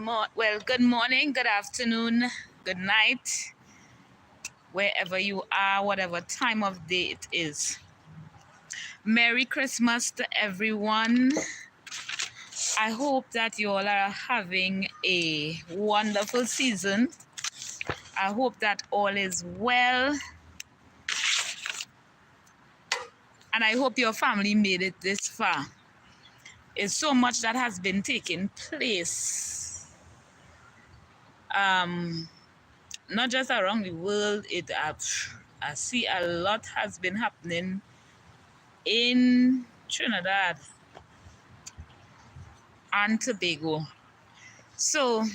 Good morning, good afternoon, good night, wherever you are, whatever time of day it is. Merry Christmas to everyone. I hope that you all are having a wonderful season. I hope that all is well. And I hope your family made it this far. It's so much that has been taking place. Not just around the world, I see a lot has been happening in Trinidad and Tobago. So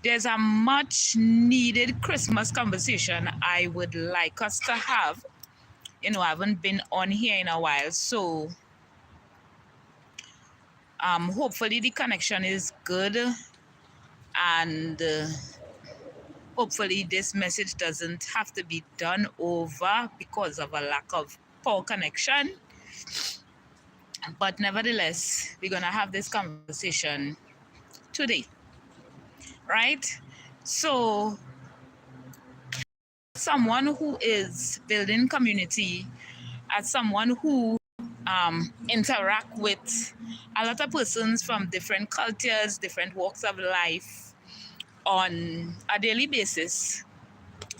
there's a much needed Christmas conversation I would like us to have. I haven't been on here in a while, so hopefully the connection is good, and hopefully this message doesn't have to be done over because of a lack of poor connection. But nevertheless, we're gonna have this conversation today, right? So someone who is building community, as someone who interact with a lot of persons from different cultures, different walks of life on a daily basis,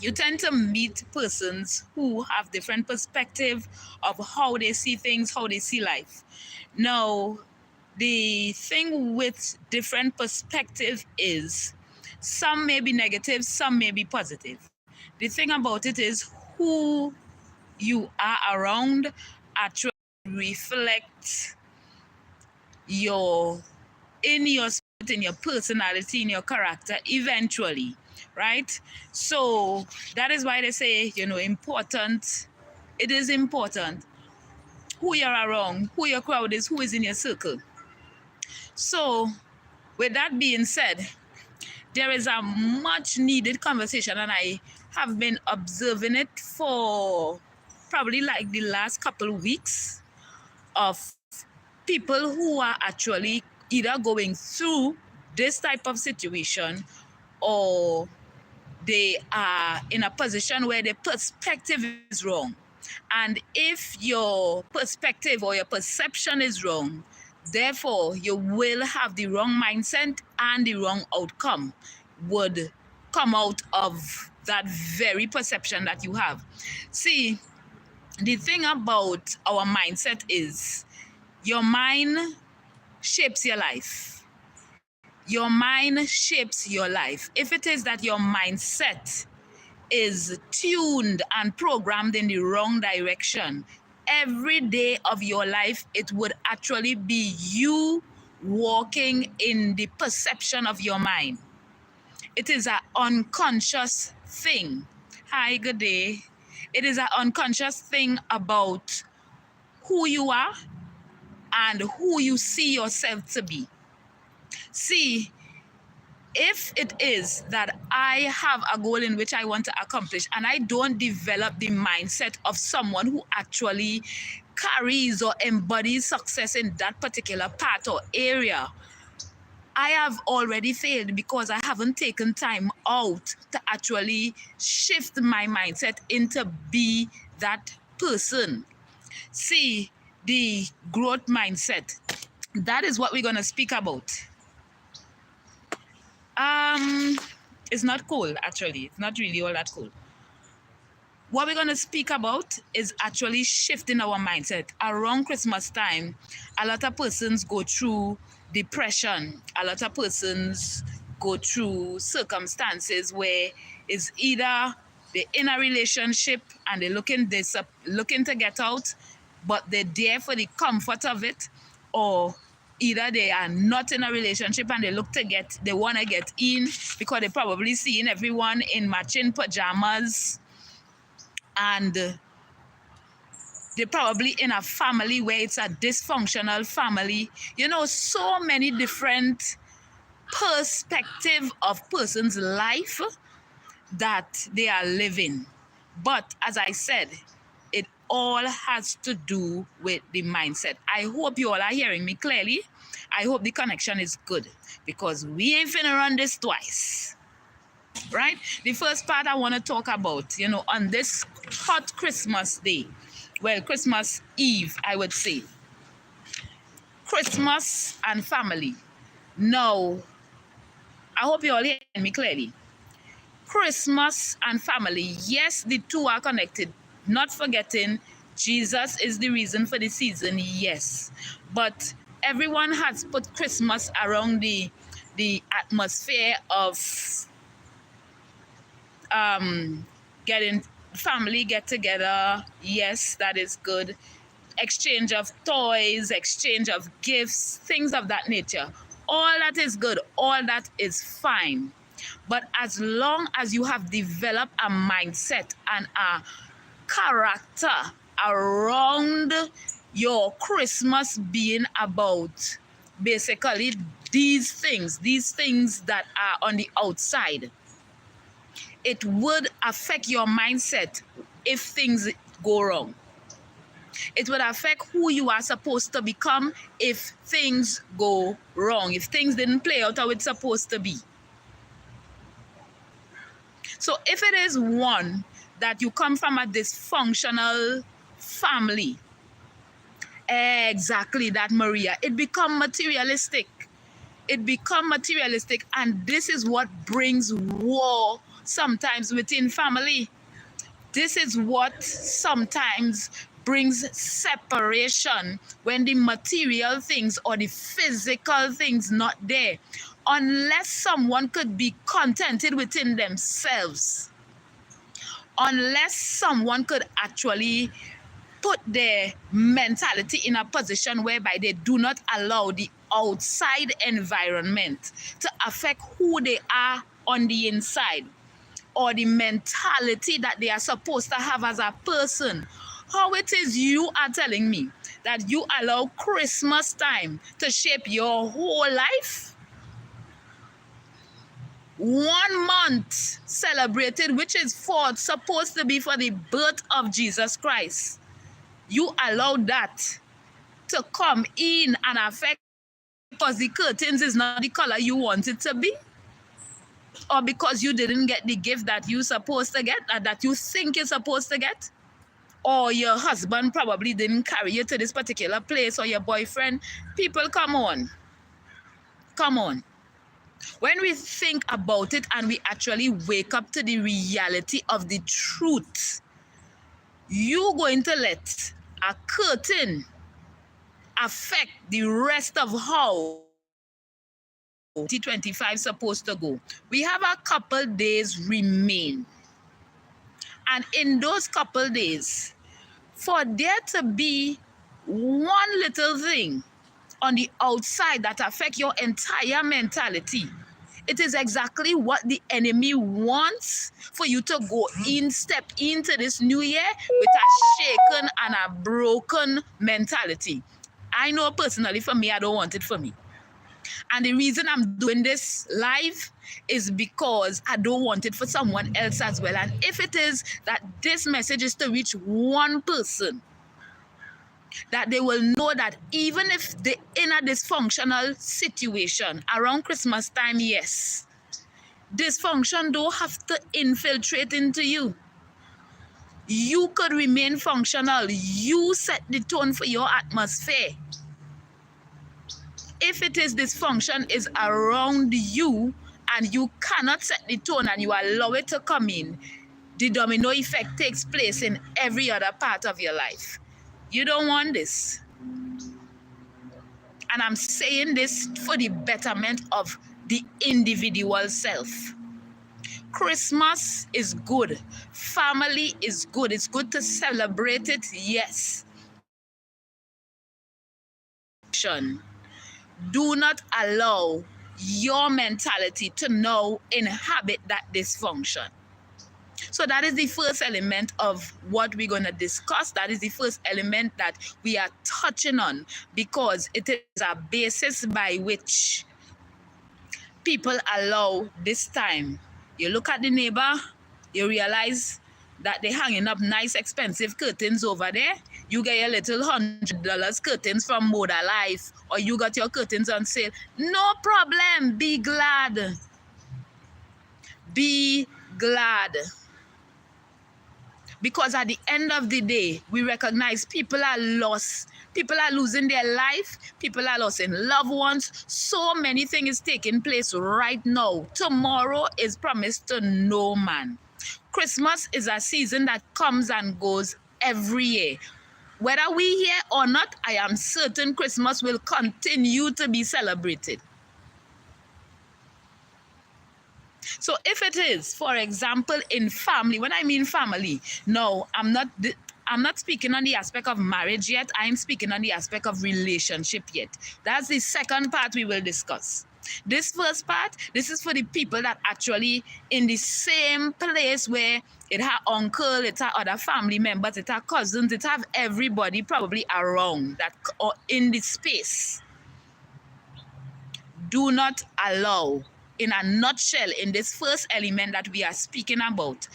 you tend to meet persons who have different perspective of how they see things, how they see life. Now, the thing with different perspective is some may be negative, some may be positive. The thing about it is who you are around actually reflect in your spirit, in your personality, in your character eventually, right? So that is why they say, it is important who you're around, who your crowd is, who is in your circle. So with that being said, there is a much needed conversation, and I have been observing it for probably like the last couple of weeks, of people who are actually either going through this type of situation, or they are in a position where their perspective is wrong. And if your perspective or your perception is wrong, therefore you will have the wrong mindset, and the wrong outcome would come out of that very perception that you have. See, the thing about our mindset is your mind shapes your life. Your mind shapes your life. If it is that your mindset is tuned and programmed in the wrong direction, every day of your life, it would actually be you walking in the perception of your mind. It is an unconscious thing. Hi, good day. It is an unconscious thing about who you are and who you see yourself to be. See, if it is that I have a goal in which I want to accomplish, and I don't develop the mindset of someone who actually carries or embodies success in that particular part or area, I have already failed, because I haven't taken time out to actually shift my mindset into be that person. See, the growth mindset, that is what we're going to speak about. It's not cool, actually. It's not really all that cool. What we're going to speak about is actually shifting our mindset. Around Christmas time, a lot of persons go through depression. A lot of persons go through circumstances where it's either they're in a relationship and they're looking to get out, but they're there for the comfort of it, or either they are not in a relationship and they want to get in because they're probably seeing everyone in matching pajamas, and they're probably in a family where it's a dysfunctional family. So many different perspectives of person's life that they are living. But as I said, it all has to do with the mindset. I hope you all are hearing me clearly. I hope the connection is good because we ain't finna run this twice. Right? The first part I want to talk about, on this hot Christmas day, well, Christmas Eve, I would say, Christmas and family. Now, I hope you all hear me clearly. Christmas and family, yes, the two are connected. Not forgetting, Jesus is the reason for the season, yes. But everyone has put Christmas around the atmosphere of getting family get together. Yes, that is good. Exchange of toys, exchange of gifts, things of that nature. All that is good. All that is fine. But as long as you have developed a mindset and a character around your Christmas being about basically these things that are on the outside, it would affect your mindset if things go wrong. It would affect who you are supposed to become if things go wrong, if things didn't play out how it's supposed to be. So if it is one that you come from a dysfunctional family, exactly that, Maria, it become materialistic. And this is what brings war sometimes within family. This is what sometimes brings separation when the material things or the physical things not there. Unless someone could be contented within themselves. Unless someone could actually put their mentality in a position whereby they do not allow the outside environment to affect who they are on the inside, or the mentality that they are supposed to have as a person. How it is you are telling me that you allow Christmas time to shape your whole life? 1 month celebrated, which is supposed to be for the birth of Jesus Christ. You allow that to come in and affect because the curtains is not the color you want it to be, or because you didn't get the gift that you're supposed to get, that you think you're supposed to get, or your husband probably didn't carry you to this particular place, or your boyfriend. People, come on. When we think about it and we actually wake up to the reality of the truth, you're going to let a curtain affect the rest of how 2025 supposed to go. We have a couple days remain. And in those couple days, for there to be one little thing on the outside that affect your entire mentality, it is exactly what the enemy wants for you to go step into this new year with a shaken and a broken mentality. I know personally for me, I don't want it for me. And the reason I'm doing this live is because I don't want it for someone else as well. And if it is that this message is to reach one person, that they will know that even if they're in a dysfunctional situation around Christmas time, yes, dysfunction don't have to infiltrate into you. You could remain functional. You set the tone for your atmosphere. If it is dysfunction is around you and you cannot set the tone and you allow it to come in, the domino effect takes place in every other part of your life. You don't want this. And I'm saying this for the betterment of the individual self. Christmas is good. Family is good. It's good to celebrate it, yes. Do not allow your mentality to now inhabit that dysfunction. So that is the first element of what we're going to discuss. That is the first element that we are touching on, because it is a basis by which people allow this time. You look at the neighbor, you realize that they're hanging up nice expensive curtains over there. You get your little $100 curtains from Moda Life, or you got your curtains on sale. No problem. Be glad. Be glad. Because at the end of the day, we recognize people are lost. People are losing their life. People are losing loved ones. So many things is taking place right now. Tomorrow is promised to no man. Christmas is a season that comes and goes every year. Whether we here or not, I am certain Christmas will continue to be celebrated. So if it is, for example, in family, when I mean family, no, I'm not speaking on the aspect of marriage yet. I'm speaking on the aspect of relationship yet. That's the second part we will discuss. This first part, this is for the people that actually in the same place where it have uncle, it have other family members, it have cousins, it have everybody probably around that or in the space. Do not allow, in a nutshell, in this first element that we are speaking about,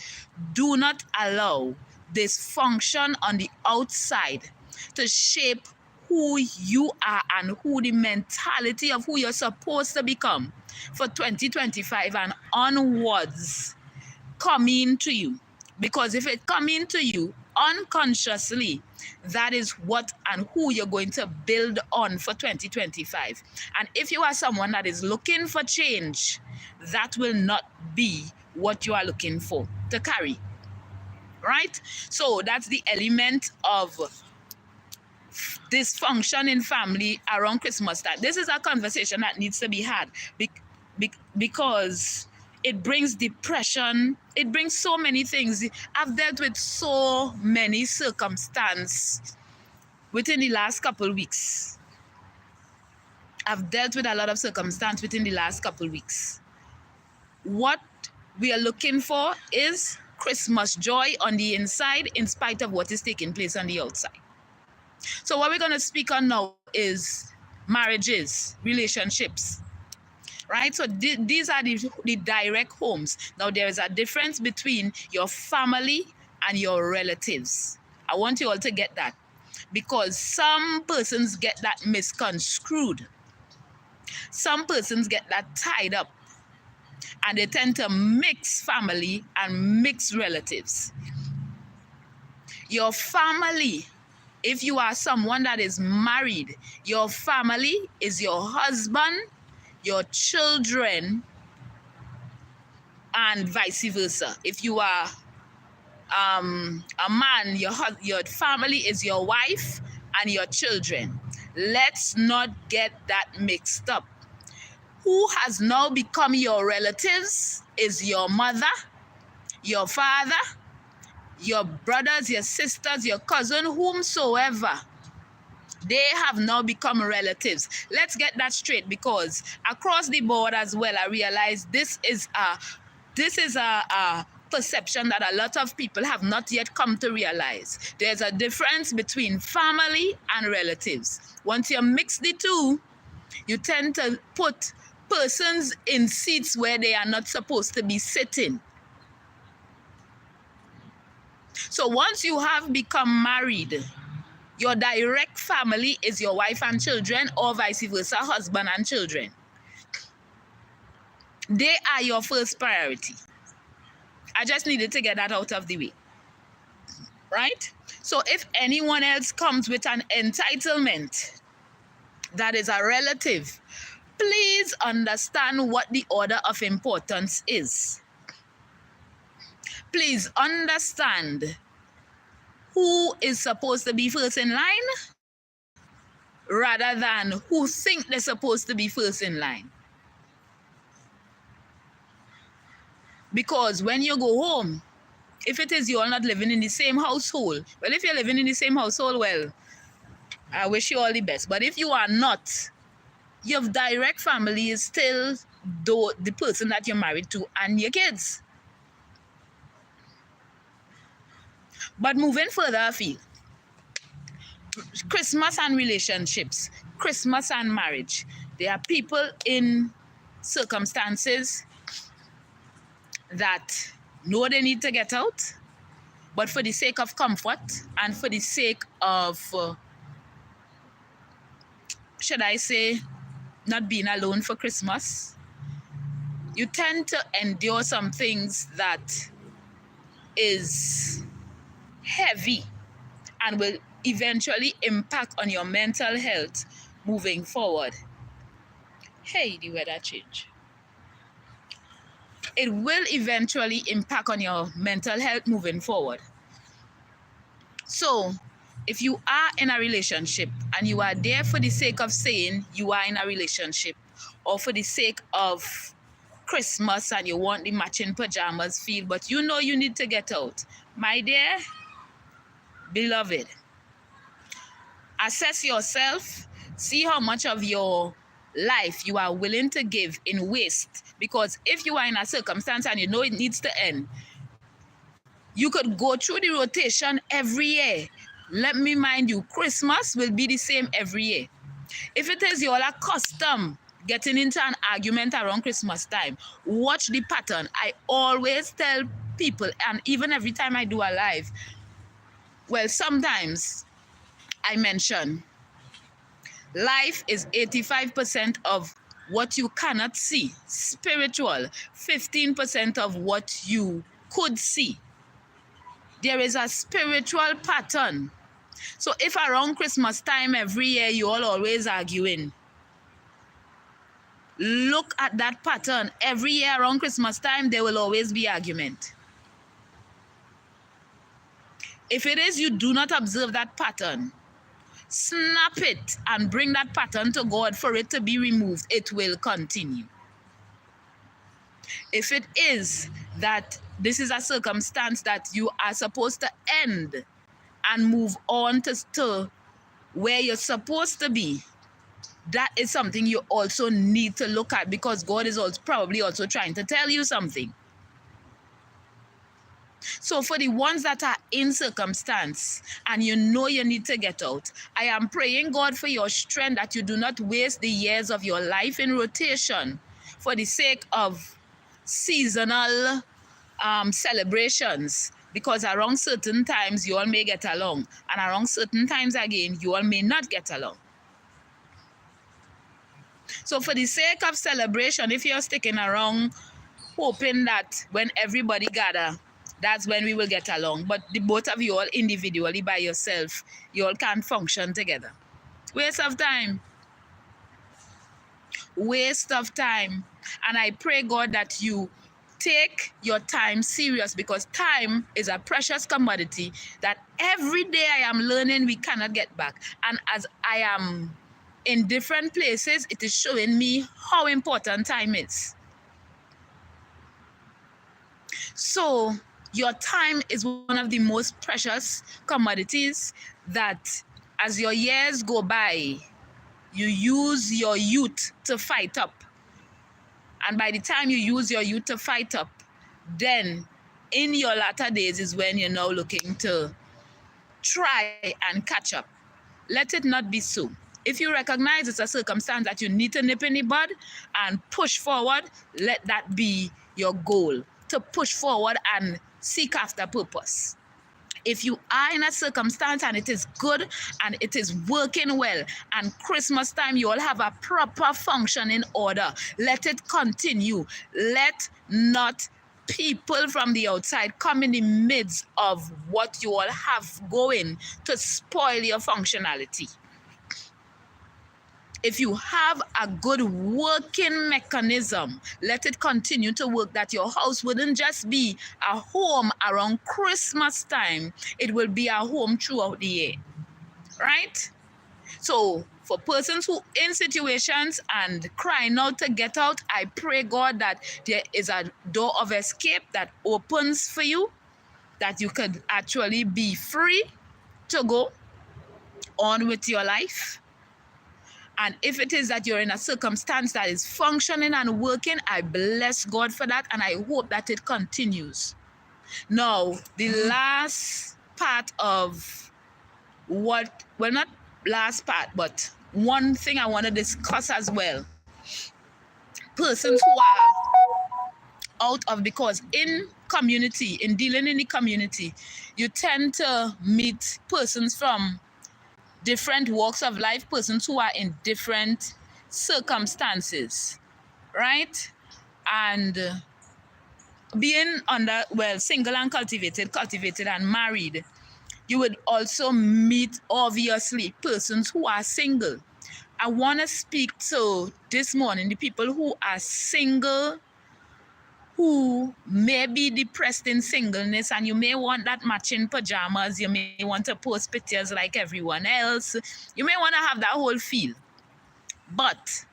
do not allow dysfunction on the outside to shape who you are and who the mentality of who you're supposed to become for 2025 and onwards come into you. Because if it come into you unconsciously, that is what and who you're going to build on for 2025. And if you are someone that is looking for change, that will not be what you are looking for to carry. Right? So that's the element of dysfunction in family around Christmas time. This is a conversation that needs to be had because it brings depression. It brings so many things. I've dealt with so many circumstances within the last couple of weeks. I've dealt with a lot of circumstance within the last couple of weeks. What we are looking for is Christmas joy on the inside in spite of what is taking place on the outside. So what we're going to speak on now is marriages, relationships. Right? So these are the direct homes. Now, there is a difference between your family and your relatives. I want you all to get that. Because some persons get that misconstrued. Some persons get that tied up. And they tend to mix family and mix relatives. Your family, if you are someone that is married, your family is your husband, your children, and vice versa. If you are a man, your family is your wife and your children. Let's not get that mixed up. Who has now become your relatives is your mother, your father, your brothers, your sisters, your cousin, whomsoever. They have now become relatives. Let's get that straight, because across the board as well, I realize this is a perception that a lot of people have not yet come to realize. There's a difference between family and relatives. Once you mix the two, you tend to put persons in seats where they are not supposed to be sitting. So once you have become married, your direct family is your wife and children, or vice versa, husband and children. They are your first priority. I just needed to get that out of the way. Right? So if anyone else comes with an entitlement that is a relative, please understand what the order of importance is. Please understand who is supposed to be first in line rather than who think they're supposed to be first in line. Because when you go home, if it is you're not living in the same household, well, if you're living in the same household, well, I wish you all the best. But if you are not, your direct family is still the person that you're married to and your kids. But moving further afield, Christmas and relationships, Christmas and marriage. There are people in circumstances that know they need to get out, But for the sake of comfort and for the sake of, should I say, not being alone for Christmas, you tend to endure some things that is heavy and will eventually impact on your mental health moving forward. Hey, the weather change. It will eventually impact on your mental health moving forward. So, if you are in a relationship and you are there for the sake of saying you are in a relationship, or for the sake of Christmas and you want the matching pajamas feel, but you know you need to get out, my dear, beloved, assess yourself, see how much of your life you are willing to give in waste. Because if you are in a circumstance and you know it needs to end, you could go through the rotation every year. Let me mind you, Christmas will be the same every year. If it is you're accustomed getting into an argument around Christmas time, watch the pattern. I always tell people, and even every time I do a live, well, sometimes I mention life is 85% of what you cannot see, spiritual, 15% of what you could see. There is a spiritual pattern. So if around Christmas time every year you all always arguing, look at that pattern. Every year around Christmas time there will always be argument. If it is you do not observe that pattern, snap it and bring that pattern to God for it to be removed. It will continue. If it is that this is a circumstance that you are supposed to end and move on to where you're supposed to be, that is something you also need to look at, because God is also probably also trying to tell you something. So for the ones that are in circumstance and you know you need to get out, I am praying, God, for your strength, that you do not waste the years of your life in rotation for the sake of seasonal celebrations, because around certain times you all may get along and around certain times again you all may not get along. So for the sake of celebration, if you're sticking around hoping that when everybody gather, that's when we will get along, but the both of you all individually by yourself, you all can't function together. Waste of time. Waste of time. And I pray, God, that you take your time serious, because time is a precious commodity that every day I am learning we cannot get back. And as I am in different places, it is showing me how important time is. So your time is one of the most precious commodities that as your years go by, you use your youth to fight up. And by the time you use your youth to fight up, then in your latter days is when you're now looking to try and catch up. Let it not be so. If you recognize it's a circumstance that you need to nip in the bud and push forward, let that be your goal, to push forward and seek after purpose. If you are in a circumstance and it is good and it is working well, and Christmas time you all have a proper function in order, let it continue. Let not people from the outside come in the midst of what you all have going to spoil your functionality. If you have a good working mechanism, let it continue to work, that your house wouldn't just be a home around Christmas time. It will be a home throughout the year, right? So for persons who in situations and crying out to get out, I pray, God, that there is a door of escape that opens for you, that you could actually be free to go on with your life. And if it is that you're in a circumstance that is functioning and working, I bless God for that, and I hope that it continues. Now, the last part of what, well, not last part, but one thing I want to discuss as well. Persons who are out of, because in community, in dealing in the community, you tend to meet persons from different walks of life, persons who are in different circumstances, right? And being under, well, single and cultivated and married, you would also meet, obviously, persons who are single. I want to speak to this morning the people who are single, who may be depressed in singleness, and you may want that matching pajamas, you may want to post pictures like everyone else, you may want to have that whole feel. But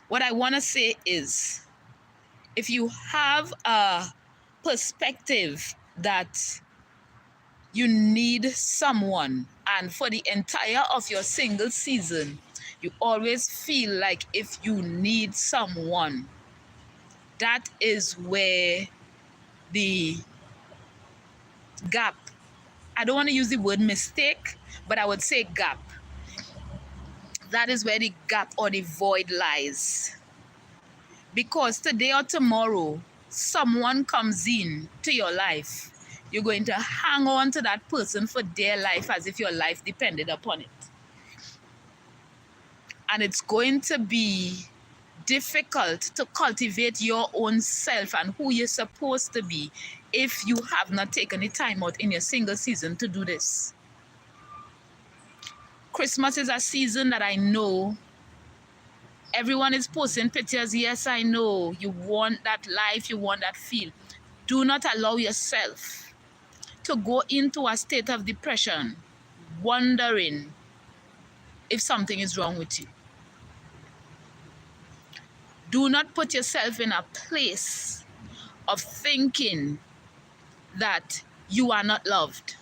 what I want to say is, if you have a perspective that you need someone, and for the entire of your single season, you always feel like if you need someone, that is where the gap, I don't want to use the word mistake, but I would say gap. That is where the gap or the void lies. Because today or tomorrow, someone comes in to your life, you're going to hang on to that person for their life as if your life depended upon it. And it's going to be difficult to cultivate your own self and who you're supposed to be if you have not taken the time out in your single season to do this. Christmas is a season that I know everyone is posting pictures. Yes, I know you want that life, you want that feel. Do not allow yourself to go into a state of depression, wondering if something is wrong with you. Do not put yourself in a place of thinking that you are not loved.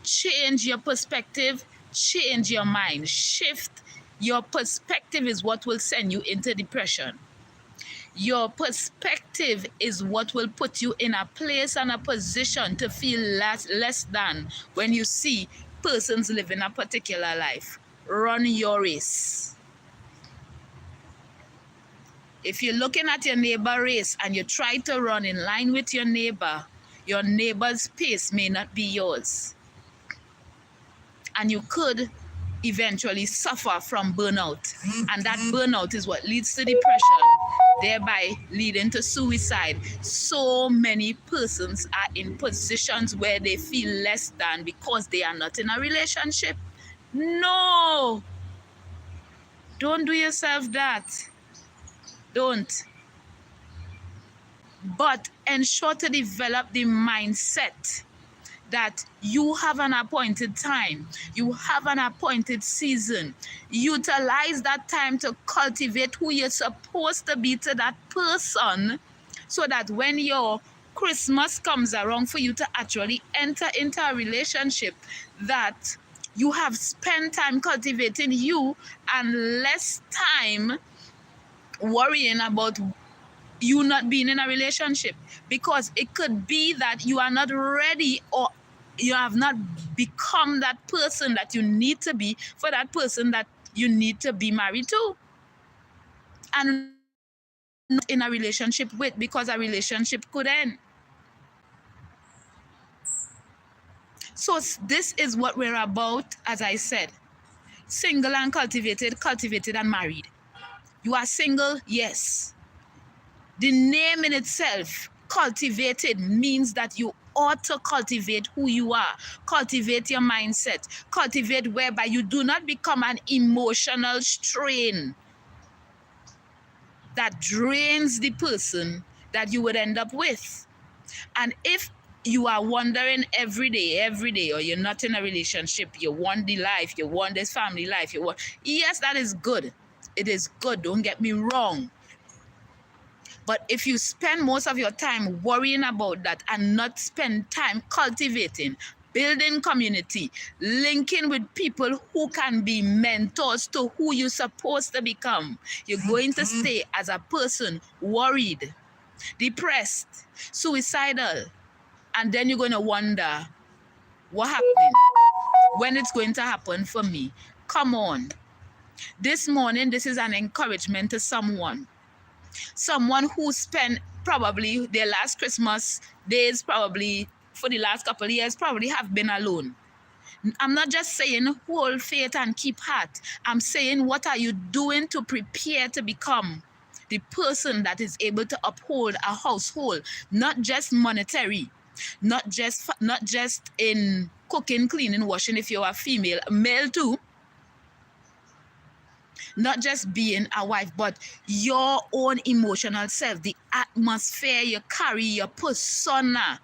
Change your perspective, change your mind, shift. Your perspective is what will send you into depression. Your perspective is what will put you in a place and a position to feel less than when you see persons living a particular life. Run your race. If you're looking at your neighbor race and you try to run in line with your neighbor's pace may not be yours. And you could eventually suffer from burnout. And that burnout is what leads to depression, thereby leading to suicide. So many persons are in positions where they feel less than because they are not in a relationship. No! Don't do yourself that. Don't. But ensure to develop the mindset that you have an appointed time, you have an appointed season. Utilize that time to cultivate who you're supposed to be to that person, so that when your Christmas comes around for you to actually enter into a relationship, that you have spent time cultivating you and less time worrying about you not being in a relationship. Because it could be that you are not ready, or you have not become that person that you need to be for that person that you need to be married to and not in a relationship with, because a relationship could end. So this is what we're about, as I said. Single and cultivated and married. You are single, yes. The name in itself, cultivated, means that you ought to cultivate who you are. Cultivate your mindset. Cultivate whereby you do not become an emotional strain that drains the person that you would end up with. And if you are wondering every day, or you're not in a relationship, you want the life, you want this family life, yes, that is good. It is good, don't get me wrong. But if you spend most of your time worrying about that and not spend time cultivating, building community, linking with people who can be mentors to who you're supposed to become, you're going to stay as a person worried, depressed, suicidal, and then you're going to wonder, what happened? When it's going to happen for me? Come on. This morning, this is an encouragement to someone. Someone who spent probably their last Christmas days, probably for the last couple of years, probably have been alone. I'm not just saying hold faith and keep heart. I'm saying, what are you doing to prepare to become the person that is able to uphold a household, not just monetary, not just in cooking, cleaning, washing if you're a female, male too, not just being a wife, but your own emotional self, the atmosphere you carry, your persona.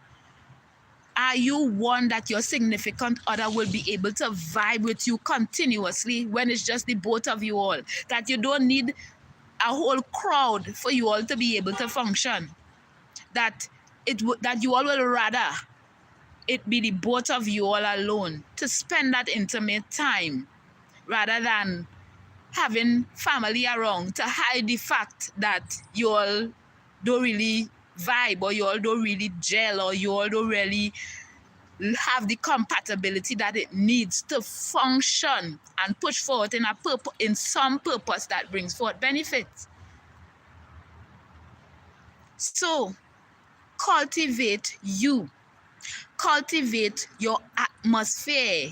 Are you one that your significant other will be able to vibe with you continuously when it's just the both of you all? That you don't need a whole crowd for you all to be able to function. That you all will rather it be the both of you all alone to spend that intimate time rather than having family around to hide the fact that you all don't really vibe, or you all don't really gel, or you all don't really have the compatibility that it needs to function and push forward in some purpose that brings forth benefits. So cultivate you. Cultivate your atmosphere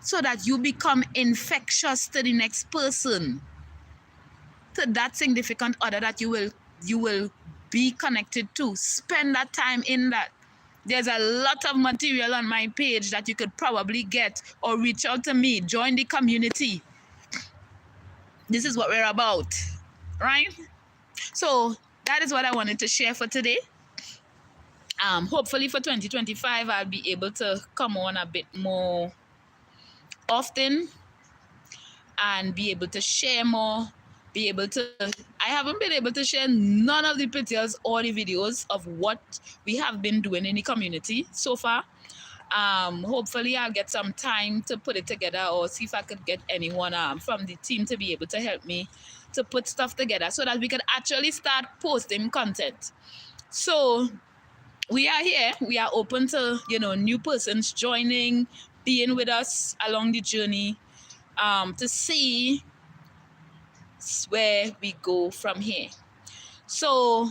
so that you become infectious to the next person, to that significant other that you will be connected to. Spend that time in that. There's a lot of material on my page that you could probably get, or reach out to me, join the community. This is what we're about, right? So that is what I wanted to share for today. Hopefully for 2025, I'll be able to come on a bit more often and be able to share more, I haven't been able to share none of the pictures or the videos of what we have been doing in the community so far. Hopefully I'll get some time to put it together, or see if I could get anyone from the team to be able to help me to put stuff together so that we could actually start posting content. So we are here. We are open to, new persons joining, being with us along the journey, to see where we go from here. So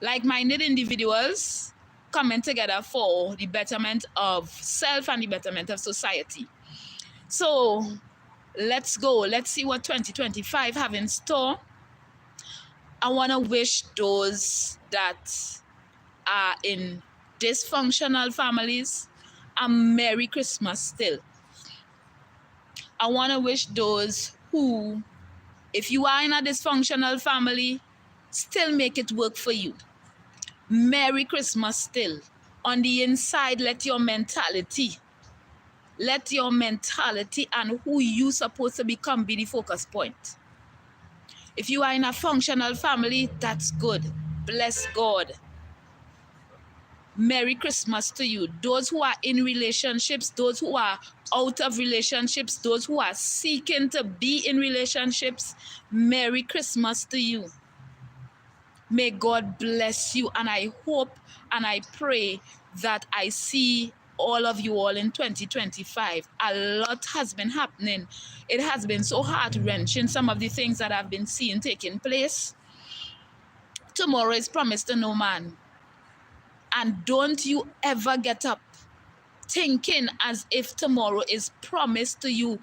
like-minded individuals coming together for the betterment of self and the betterment of society. So let's go. Let's see what 2025 have in store. I want to wish those that are in dysfunctional families a Merry Christmas still. I want to wish those who, if you are in a dysfunctional family, still make it work for you. Merry Christmas still. On the inside, let your mentality and who you supposed to become be the focus point. If you are in a functional family, that's good. Bless God. Merry Christmas to you. Those who are in relationships, those who are out of relationships, those who are seeking to be in relationships, Merry Christmas to you. May God bless you, and I hope and I pray that I see all of you all in 2025. A lot has been happening. It has been so heart-wrenching, some of the things that I've been seeing taking place. Tomorrow is promised to no man. And don't you ever get up thinking as if tomorrow is promised to you.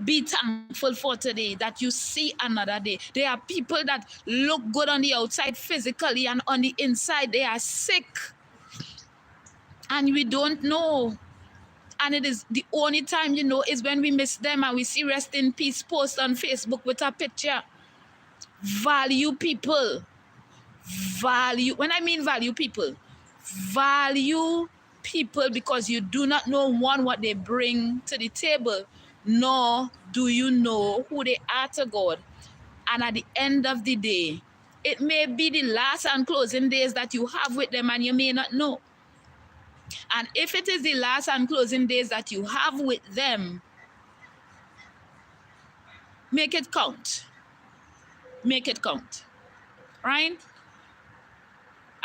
Be thankful for today, that you see another day. There are people that look good on the outside physically, and on the inside they are sick. And we don't know. And it is the only time is when we miss them and we see rest in peace post on Facebook with a picture. Value people. When I mean value people because you do not know, one, what they bring to the table, nor do you know who they are to God. And at the end of the day, it may be the last and closing days that you have with them, and you may not know. And if it is the last and closing days that you have with them, make it count. Make it count. Right?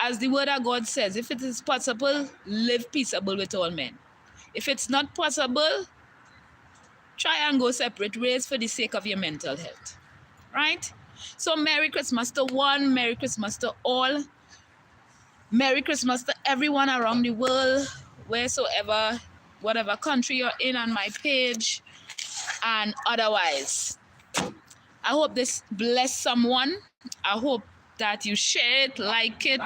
As the word of God says, if it is possible, live peaceable with all men. If it's not possible, try and go separate ways for the sake of your mental health. Right? So Merry Christmas to one, Merry Christmas to all, Merry Christmas to everyone around the world, wheresoever, whatever country you're in, on my page and otherwise. I hope this bless someone. I hope that you share it, like it.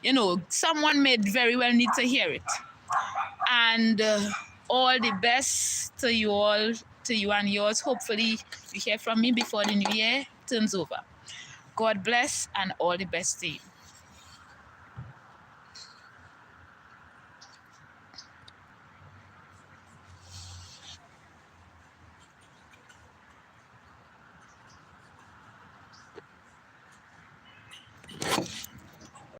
You know, someone may very well need to hear it. And all the best to you all, to you and yours. Hopefully you hear from me before the new year turns over. God bless and all the best to you.